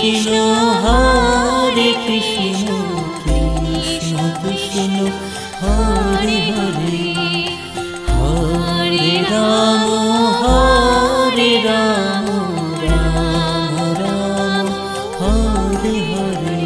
Krishna Hare Krishna Krishna Krishna Hare Hare Hare Ram Ram Ram Hare Hare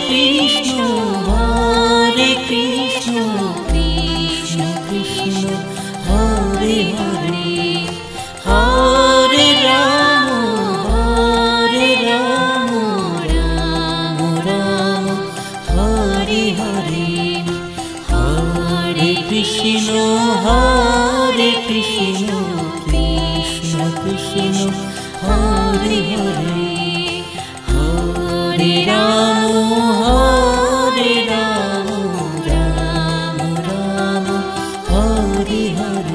Krishna Hare Krishna Krishna Krishna Hare Hare Hare Rama Rama Rama Hare Hare Krishna Hare Krishna Krishna Krishna Hare Hare Hare Rama Rama Rama Hare Hare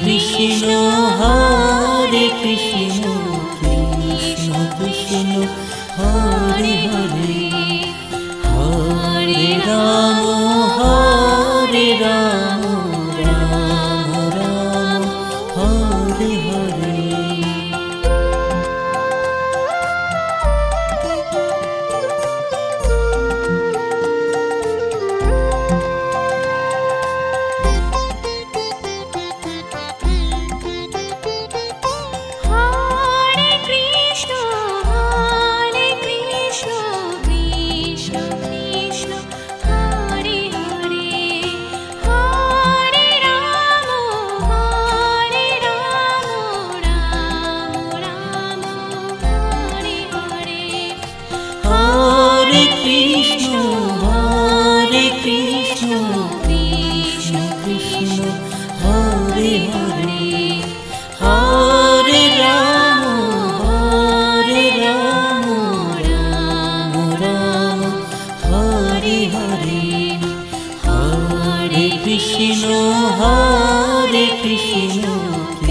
Krishna Hare Krishna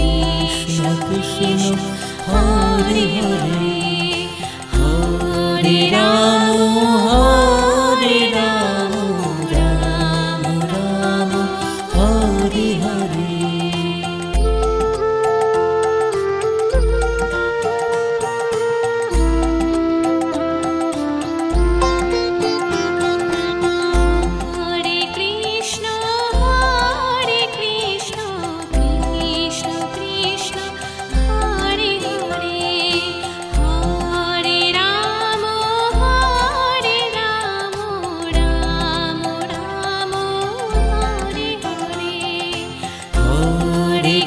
Krishna Krishna Hare Hare Hare Rama Rama Rama Hare Hare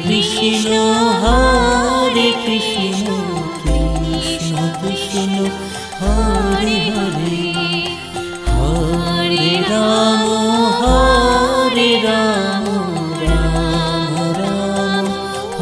Krishna Hare Krishna Krishna Krishna Hare Hare Hare Rama Rama Rama Hare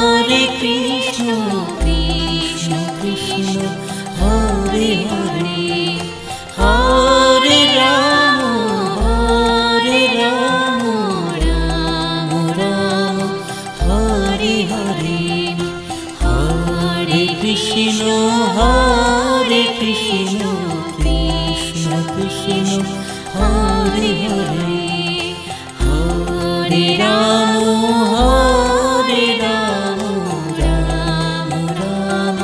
Hare Krishna Krishna Hare Hare Krishna Krishna Krishna Hare Hare Hare Ram Ram Ram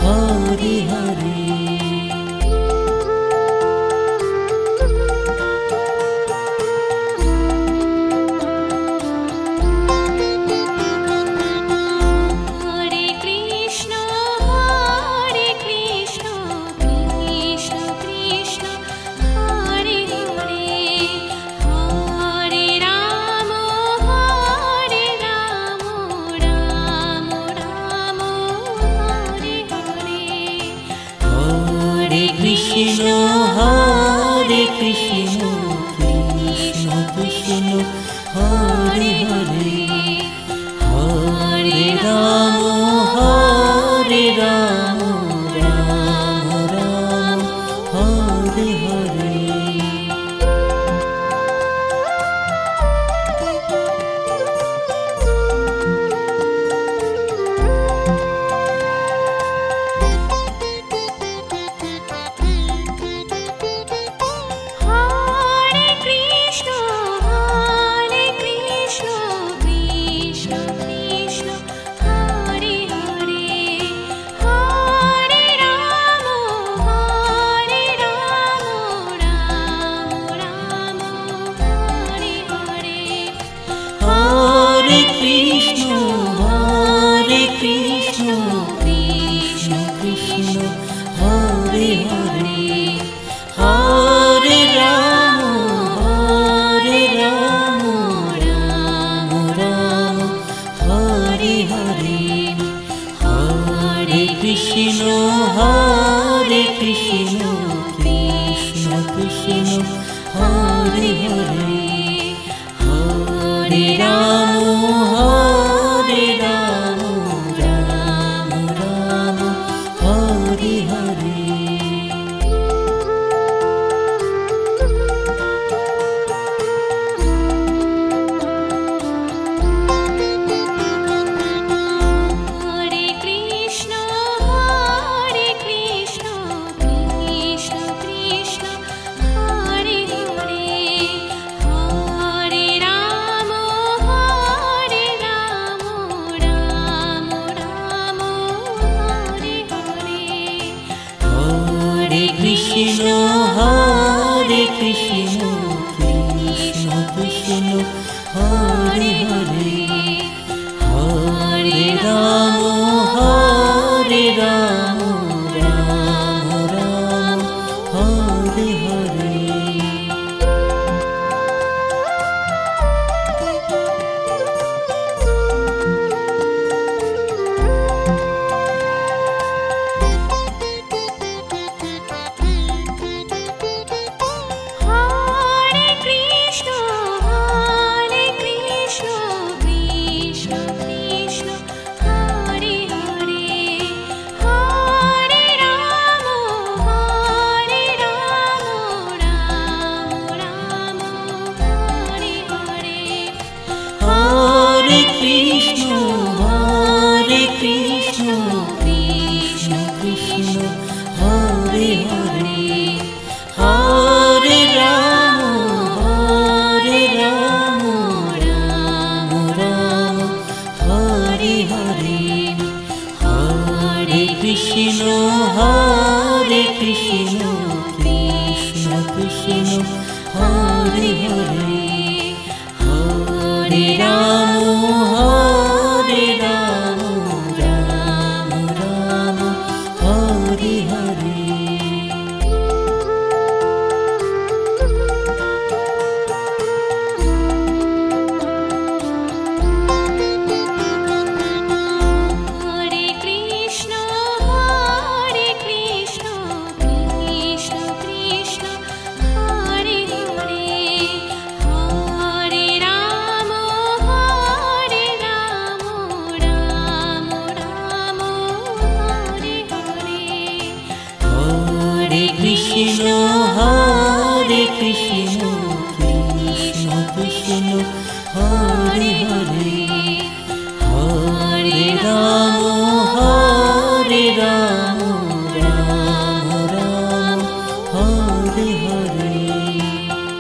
Hare Hare Krishna Hare Krishna Krishna Krishna Hare Hare Hare Ram Ram Ram Hare Hare Krishna Hare Krishna Krishna Krishna Hare Hare Hare Ram Ram Ram Hare Hare Krishna Hare Krishna Krishna Krishna Hare Hare Hare Ram Ram Ram Hare Hare Krishna Hare Krishna Krishna Krishna Hare Hare Hare Ram Ram Ram Hare Hare Krishna Hare Krishna Krishna Krishna Hare Hare Hare Ram Ram Ram Hare Hare Hare Krishna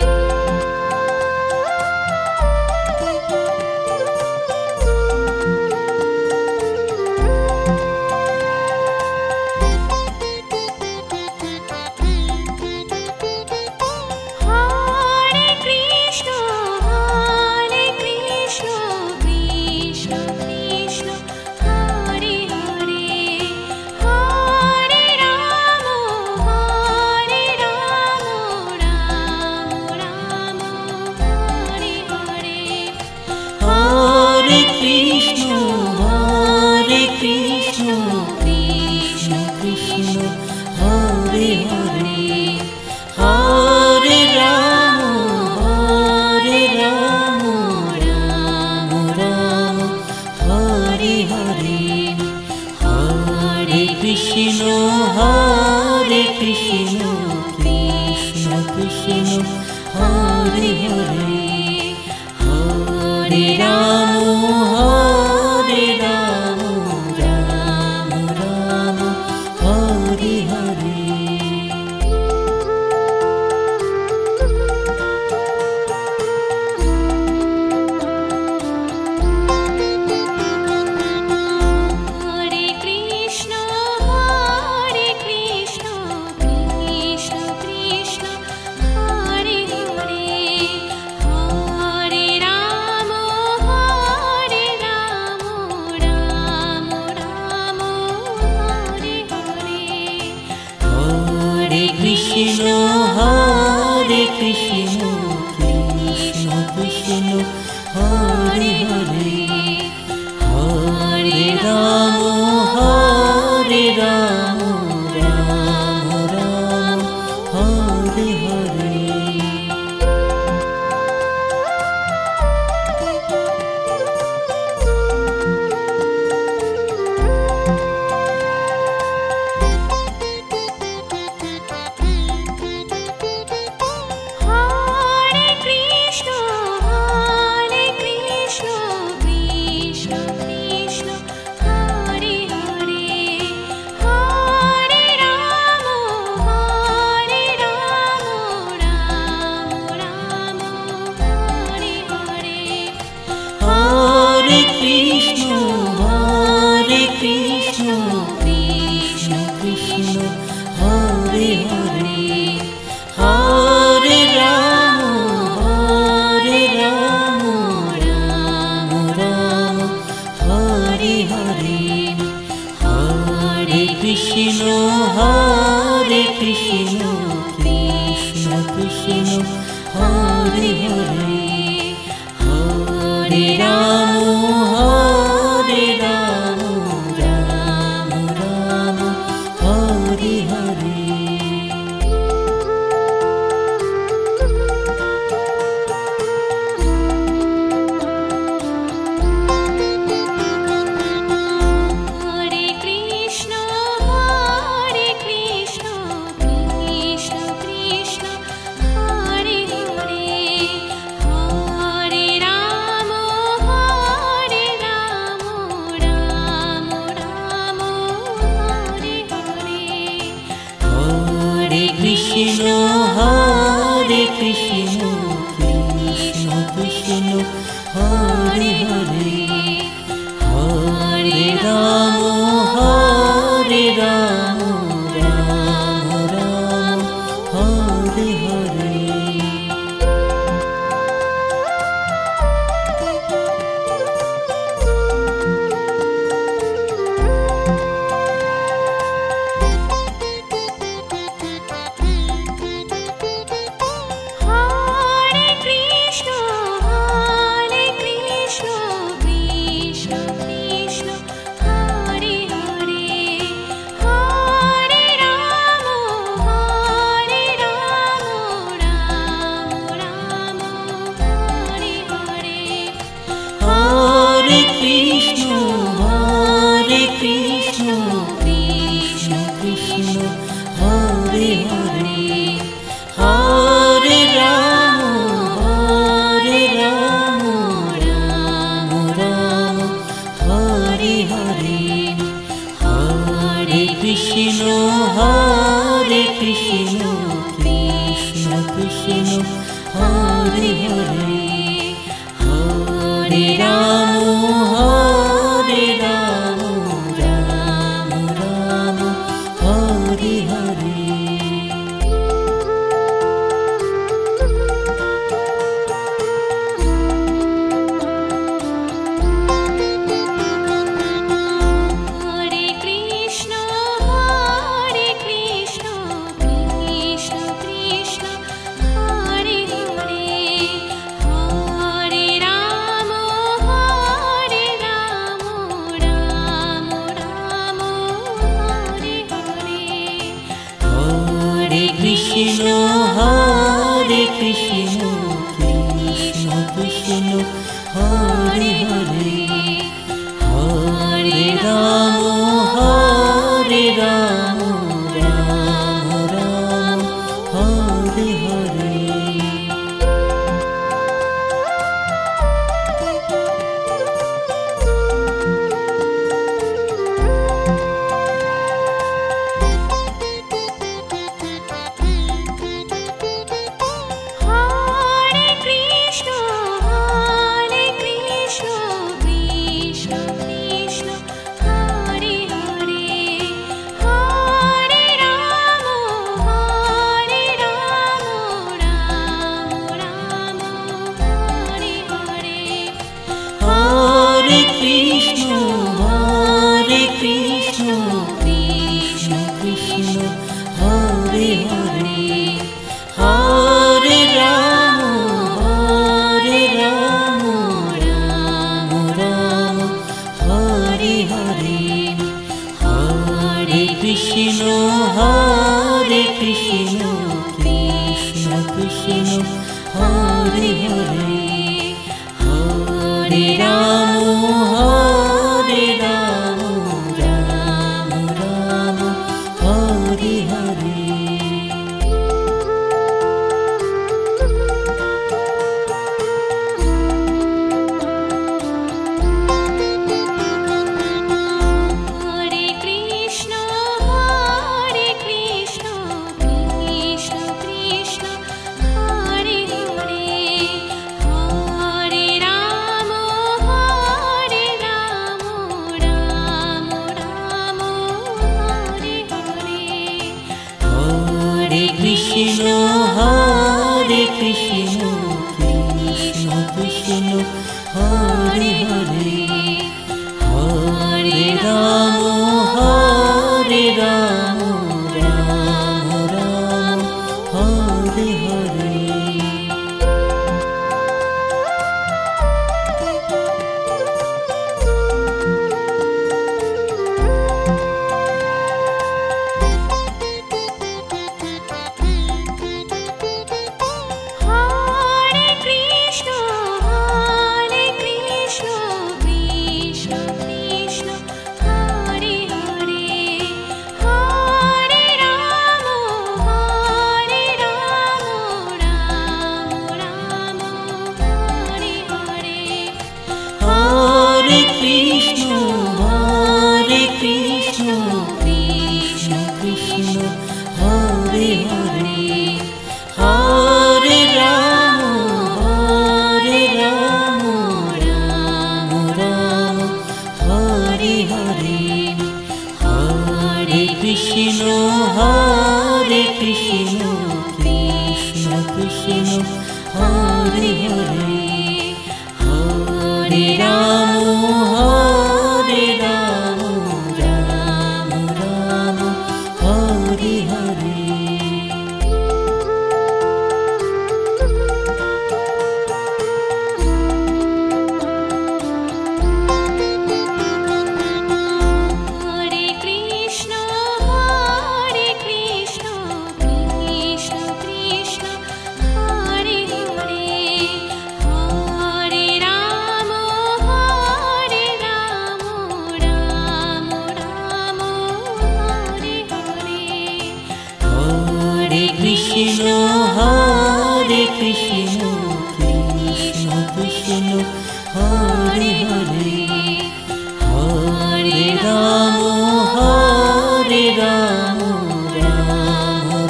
Krishna Krishna Krishna Hare Hare Hare Ram Ram Ram Hare Hare Krishna Hare Krishna Krishna Krishna Hare Hare Hare Rama Rama Rama Hare Hare Krishna Hare Krishna Krishna Krishna Hare Hare Hare Rama Rama Rama Hare Hare Krishna Hare Krishna Krishna Krishna Hare Hare Hare Rama Rama Rama Hare Hare Krishna Hare Krishna Krishna Krishna Hare Hare Hare Rama Rama Rama Hare Hare Krishna Hare Krishna Krishna Krishna Hare Hare Hare Rama Rama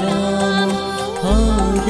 Rama Hare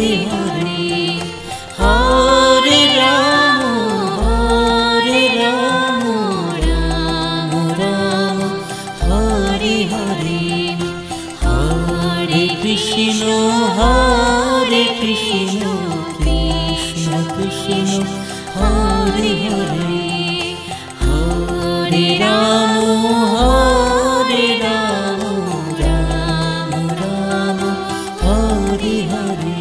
Hare Hare, Hare Rama, Hare Rama, Rama Rama, Hare Hare, Hare Krishna, Hare Krishna, Krishna Krishna, Hare Hare, Hare Rama, Hare Rama, Rama Rama, Hare Hare.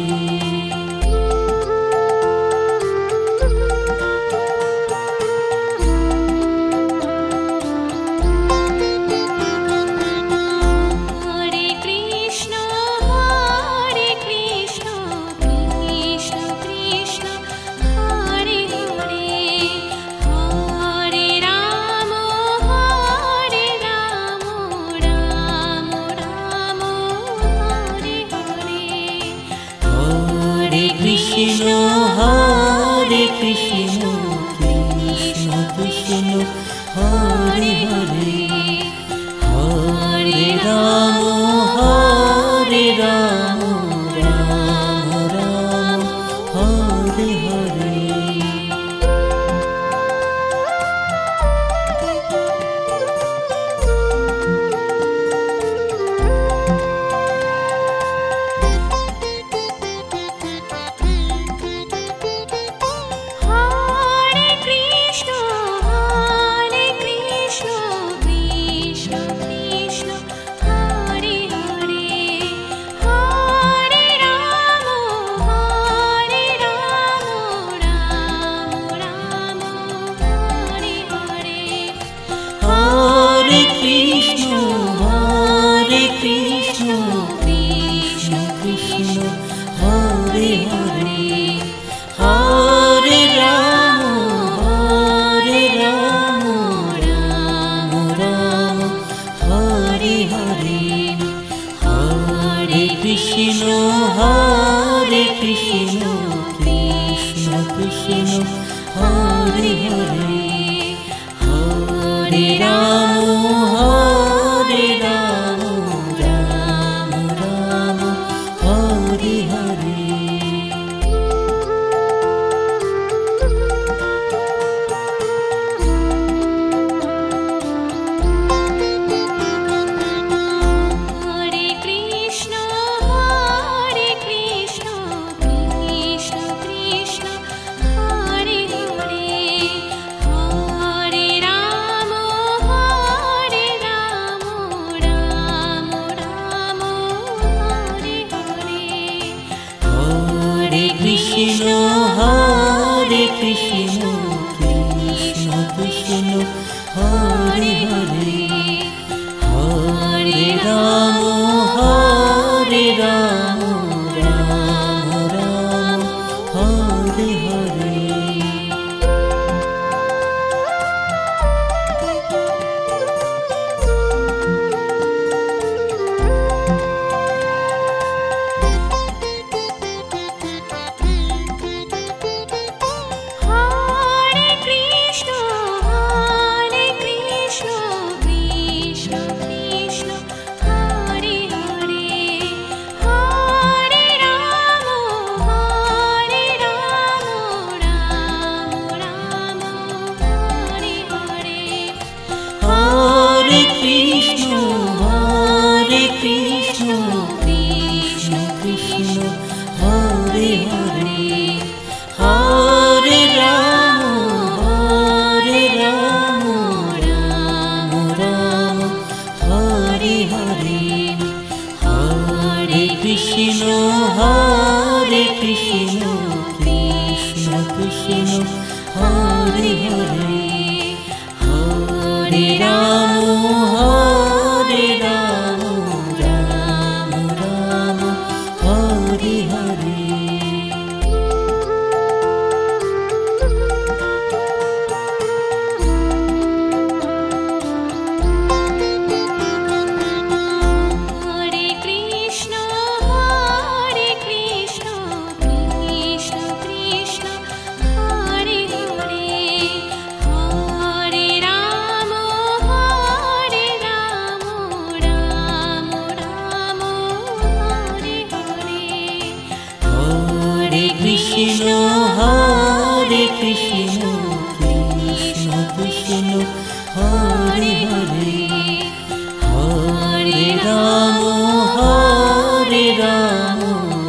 Krishna, Hare Krishna, Krishna Krishna, Hare Hare, Hare Rama, Hare Rama, Rama Rama, Hare Hare. Krishna, Hare Krishna, Krishna Krishna, Hare Hare, Hare Rama, Hare Rama, Rama Rama, Hare Hare. Krishna, Hare Krishna, Krishna Krishna, Hare Hare, Hare Rama, Hare Rama, Rama Rama, Hare Hare. Krishna, Hare Krishna, Krishna Krishna, Hare Hare, Hare Rama, Hare Rama, Rama Rama, Hare Hare. Hare Krishna Hare Krishna Krishna Krishna Hare Hare Hare Ram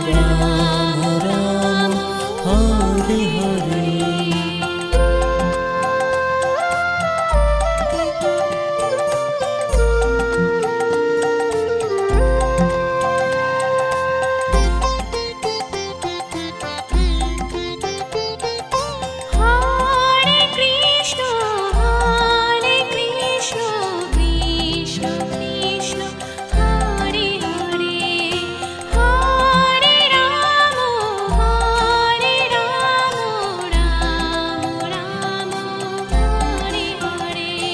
Ram Ram Hare Hare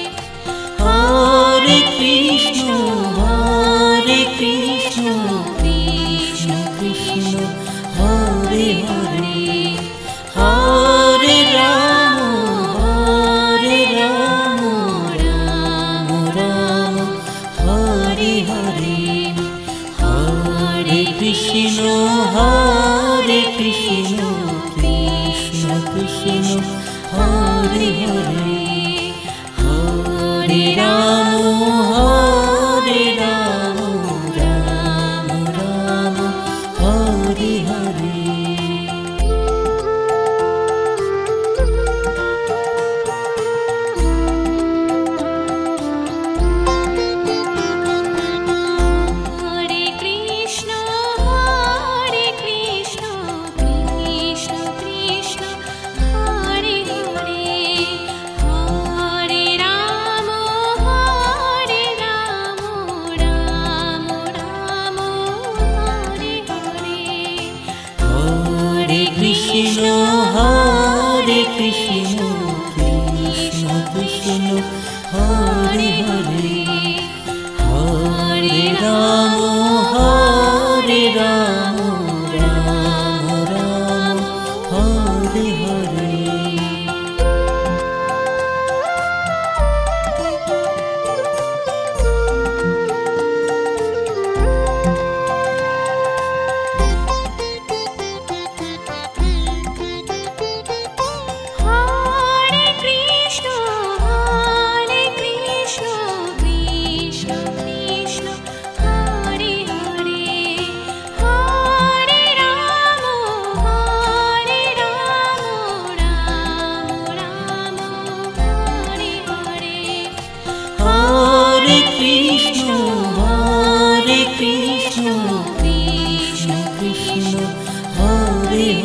Krishna Hare Krishna Krishna Krishna Hare Hare Hare Rama Rama Rama Hare Hare Krishna Hare Krishna Krishna Krishna Hare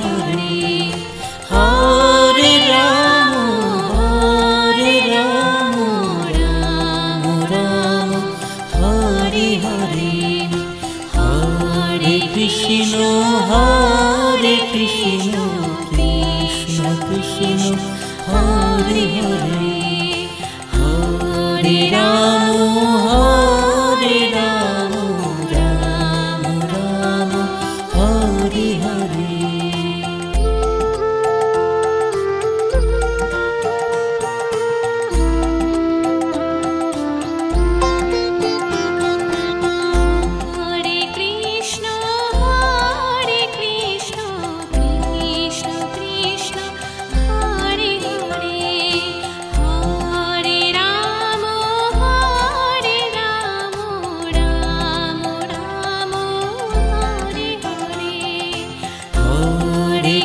Hare Hare Rama Rama Rama Hare Hare Krishna Hare Krishna Krishna Krishna Hare Hare Hare Rama Rama Rama Hare Hare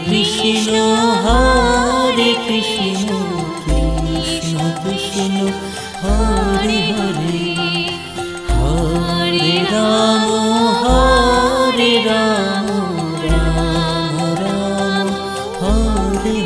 Krishna Hare Krishna Krishna Krishna Hare Hare Hare Rama Rama Rama Hare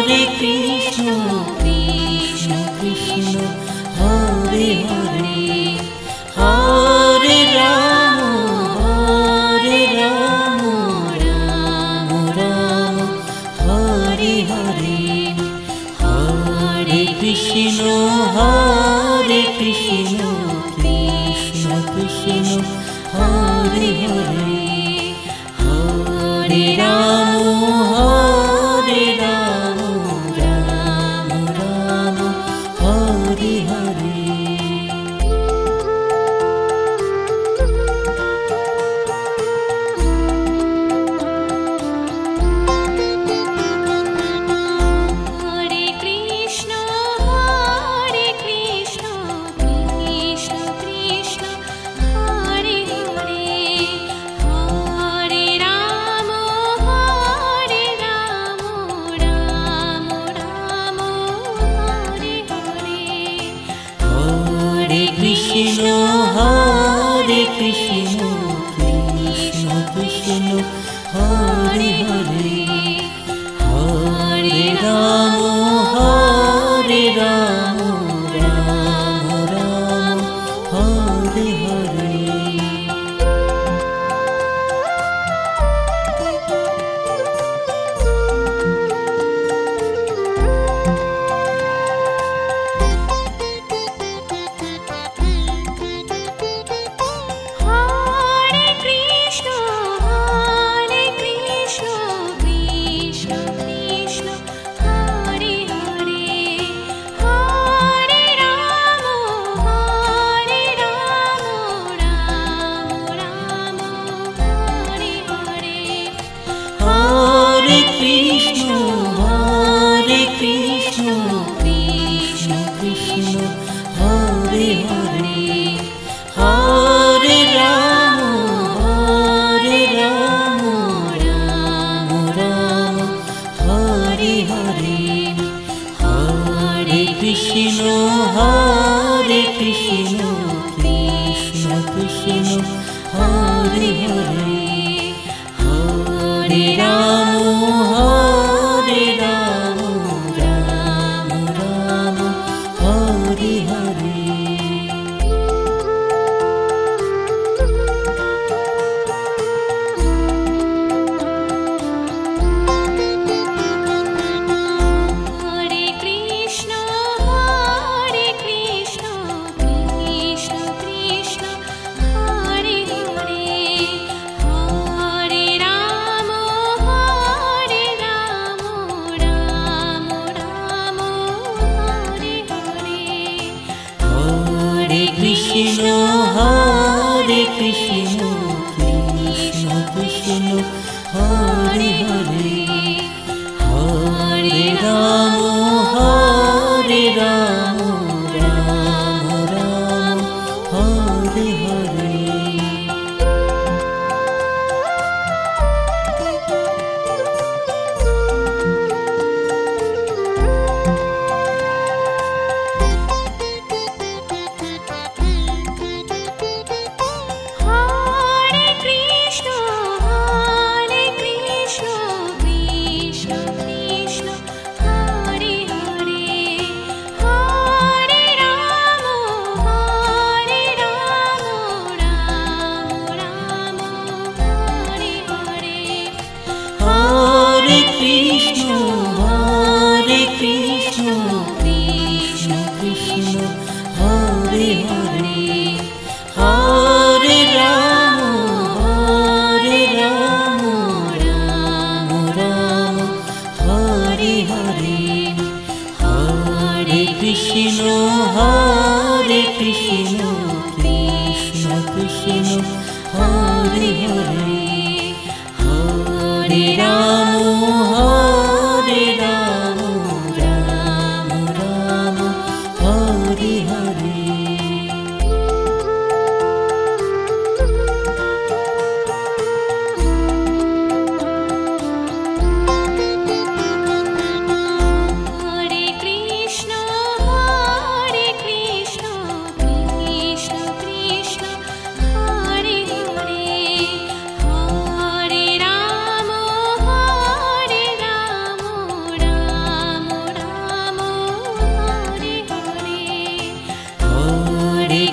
Hare Krishna Krishna Hare Hare Krishna Krishna Krishna Hare Hare Hare Ram Ram Ram Hare Hare Krishna Hare Krishna Krishna Krishna Hare Hare Hare Ram Ram Ram Hare Hare Krishna Hare Krishna Krishna Krishna Hare Hare Hare Ram Ram Ram Hare Hare Krishna Hare Krishna Krishna Krishna Hare Hare Hare Ram Ram Ram Hare Hare Krishna Hare Krishna Krishna Krishna Hare Hare Hare Ram Ram Ram Hare Hare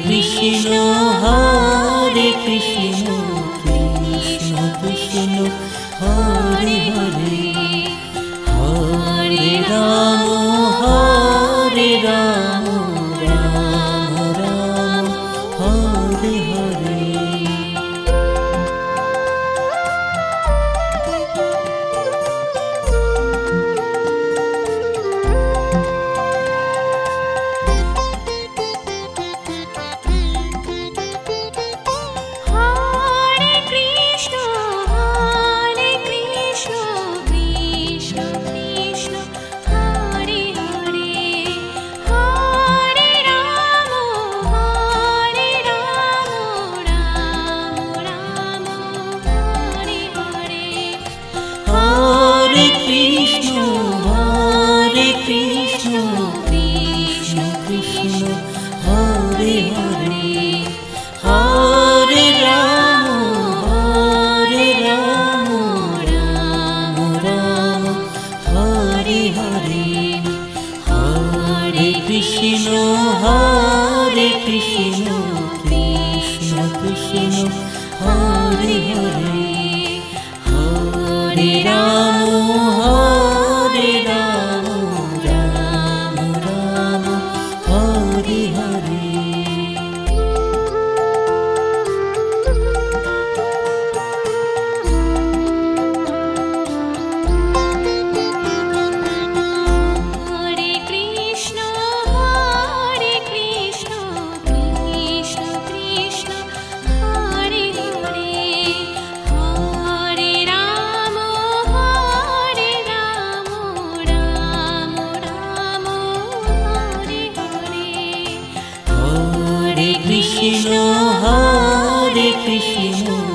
Krishna Hare Krishna Krishna Krishna Hare Hare Hare Ram Ram Ram Hare Hare Hare Krishna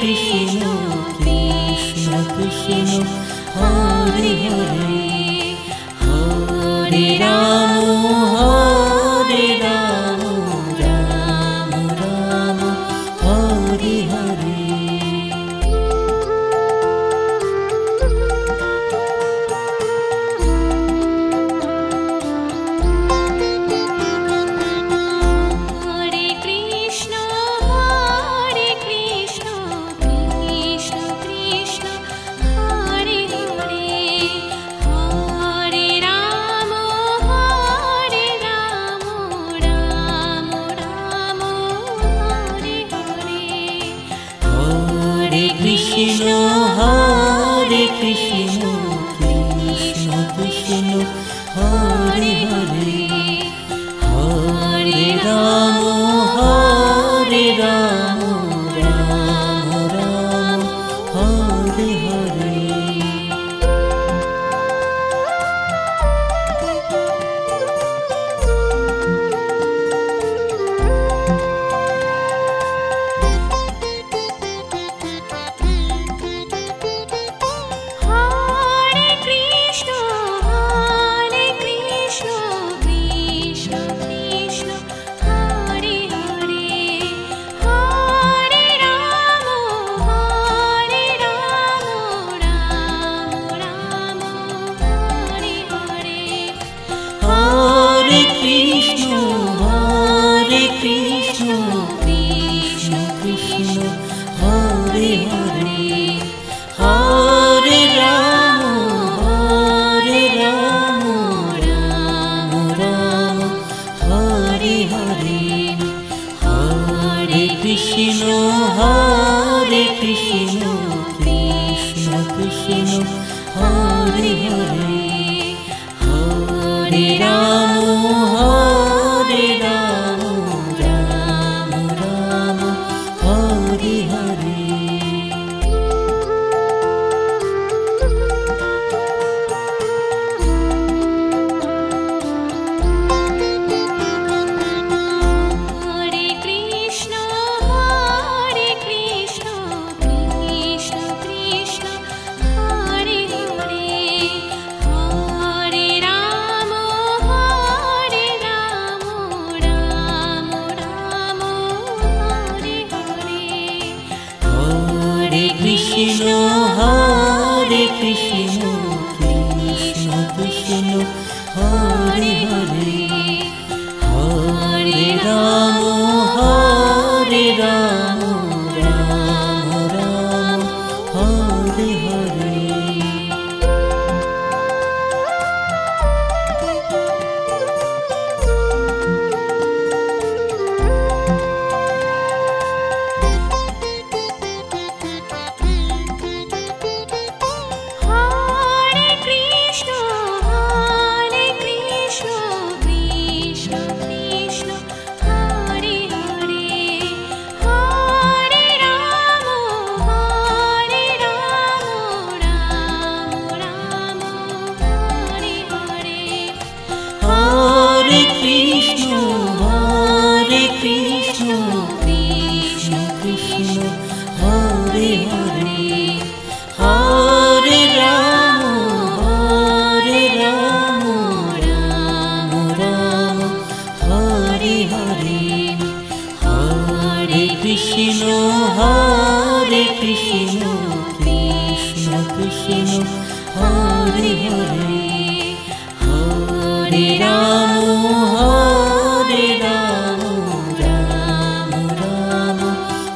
Krishna Krishna Krishna Hare Hare Hare Ram Ram Ram Hare Hare Krishna Hare Krishna Krishna Krishna Hare Hare Hare Ram Ram Ram Hare Hare Krishna Hare Krishna Krishna Krishna Hare Hare Hare Ram Ram Ram Hare Hare Krishna Hare Krishna Krishna Krishna Hare Hare Hare Ram Ram Ram Hare Hare Krishna Hare Krishna Krishna Krishna Hare Hare Hare Ram Ram Ram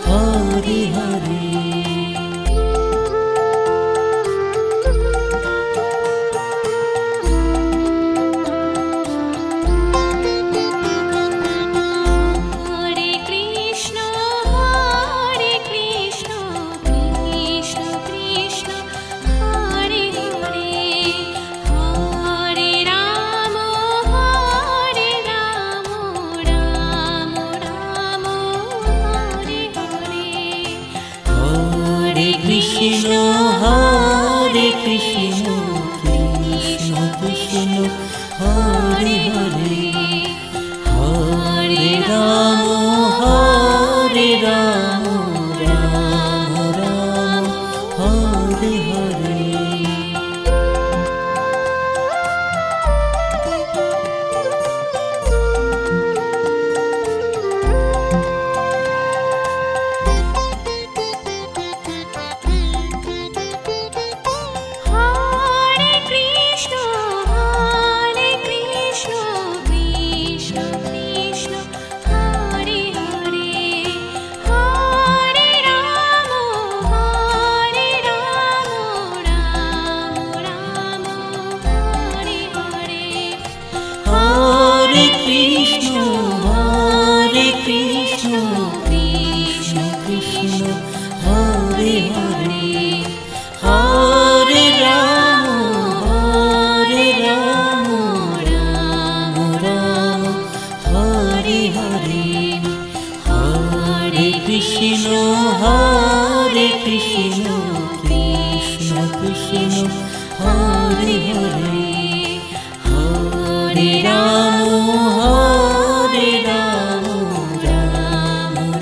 Hare Hare Krishna Hare Krishna Krishna Krishna Hare Hare Hare Ram Ram Ram Hare Hare Hare Krishna Hare Krishna Krishna Krishna Hare Hare Hare Rama Hare Rama Rama Rama Hare Hare Krishna Hare Krishna Krishna Krishna Hare Hare Hare Rama Hare Rama Rama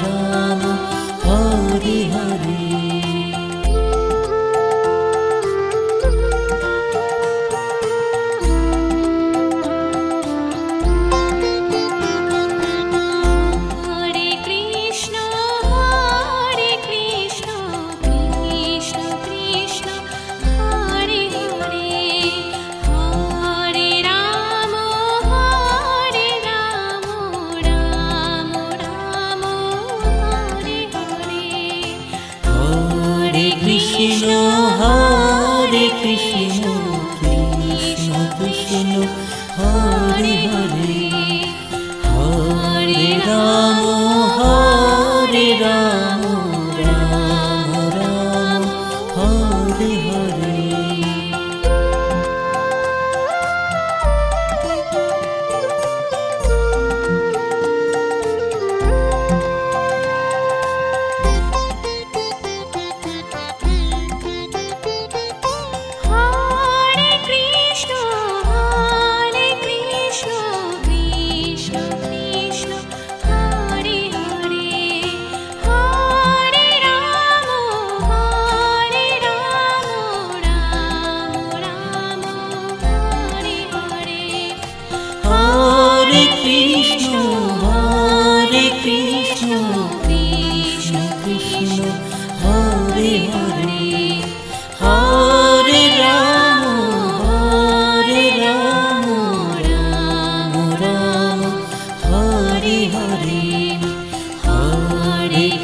Rama Hare Hare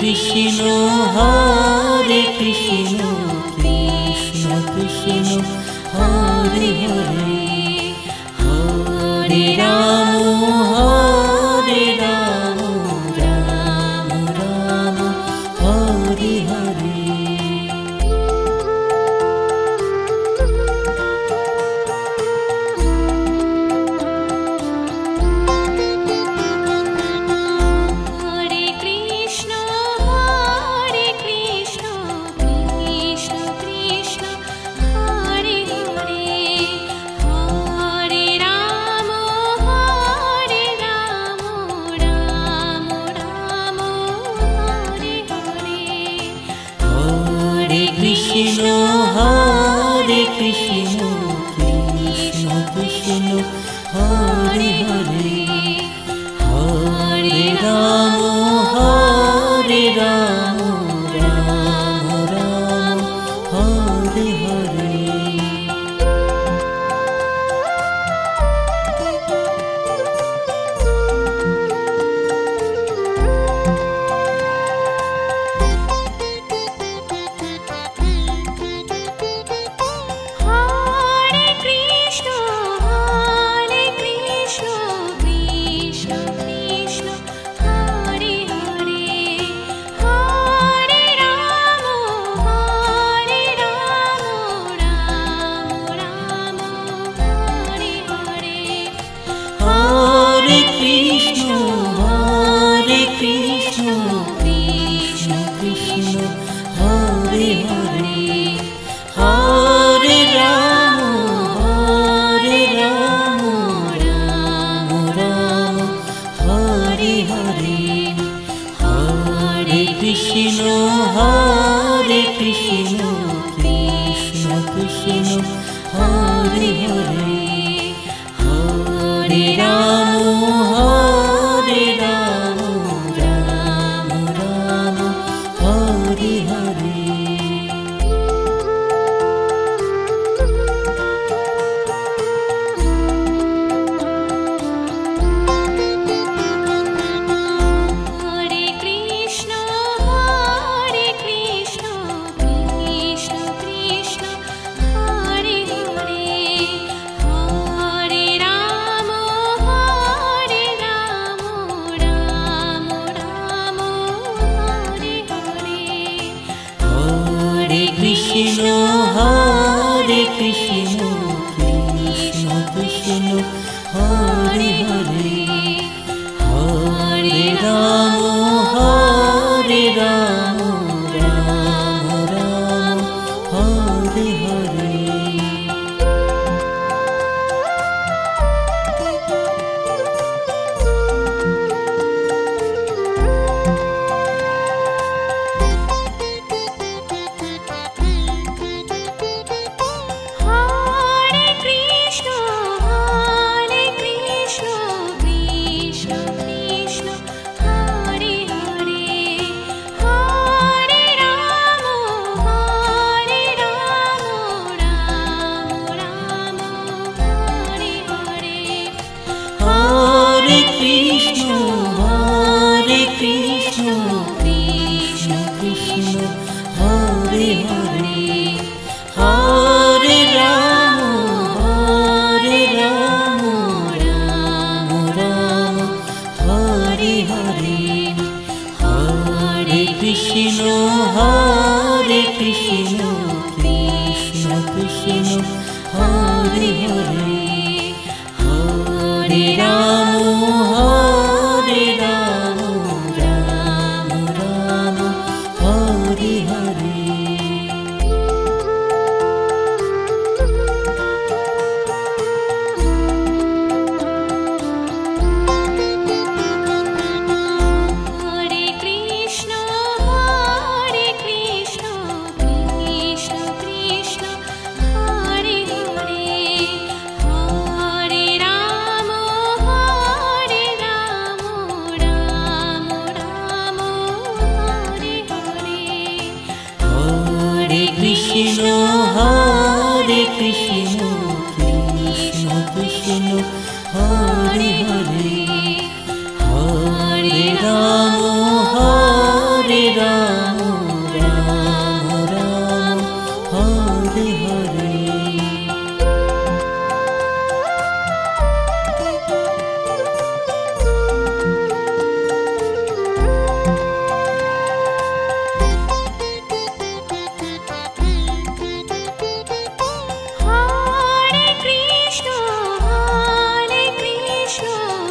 Krishna Hare Krishna Krishna Krishna Hare Hare Hare Rama Hare Rama Rama Rama Hare Hare Krishna Hare Krishna Krishna Krishna Hare Hare Hare Rama Hare Rama Rama Rama Hare Hare Krishna Hare Krishna Krishna Krishna Krishna Hare Hare Hare Ram Ram Ram Hare Hare Krishna Hare Krishna Krishna Krishna Hare Hare Hare Rama Ram Ram Hare Hare Krishna Hare Krishna Krishna Krishna Hare Hare Hare Rama Ram Ram Hare Hare Krishna Hare Krishna Krishna Krishna Hare Hare Hare Rama Ram Ram Hare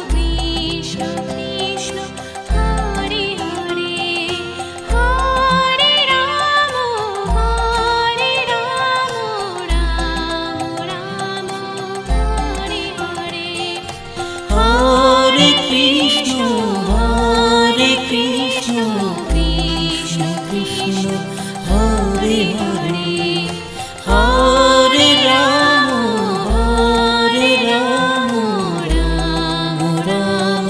Hare Krishna Hare Krishna Krishna Krishna Hare Hare Hare Rama Ram Ram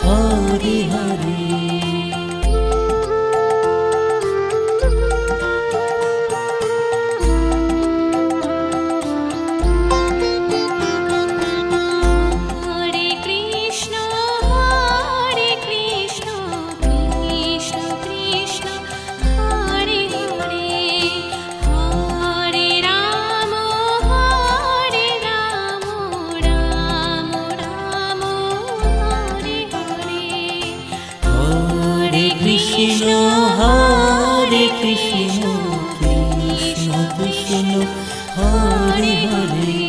Hare Hare Krishna Hare Krishna Krishna Krishna Hare Hare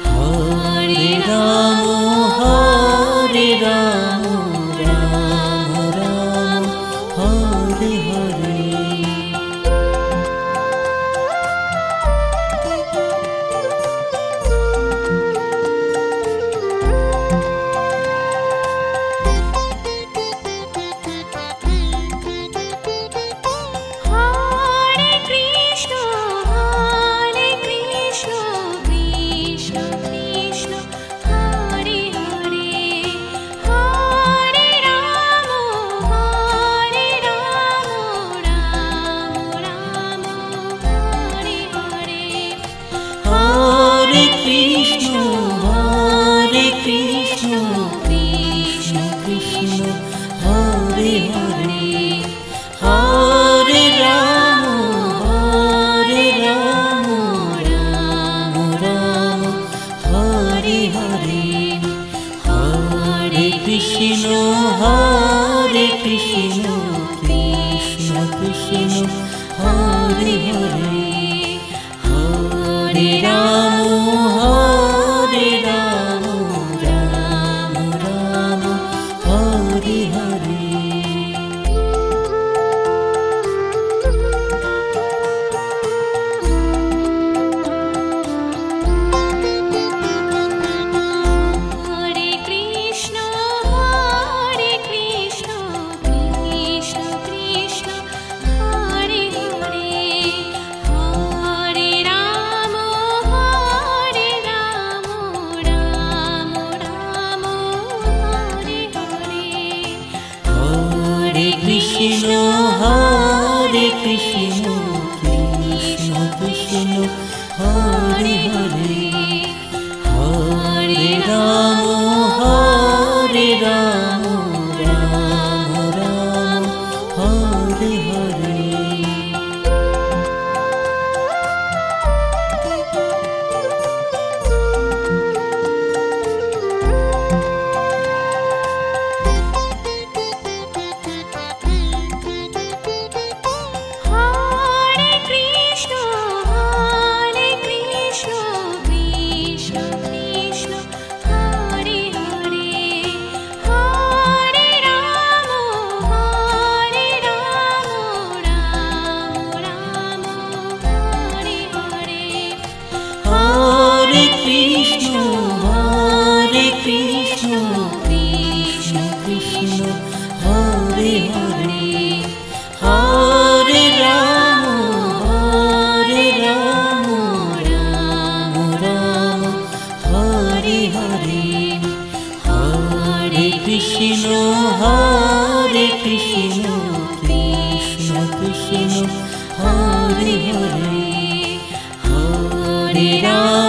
Hare Rama Ram Ram Hare Hare Hare Krishna Hare Krishna Krishna Krishna Hare Hare Hare Rama Hare Rama Rama Rama Hare Hare Krishna Hare Krishna Krishna Krishna Hare Hare Hare Rama Hare Rama Rama Rama Hare Hare Krishna Hare Krishna Krishna Krishna Hare Hare Hare Rama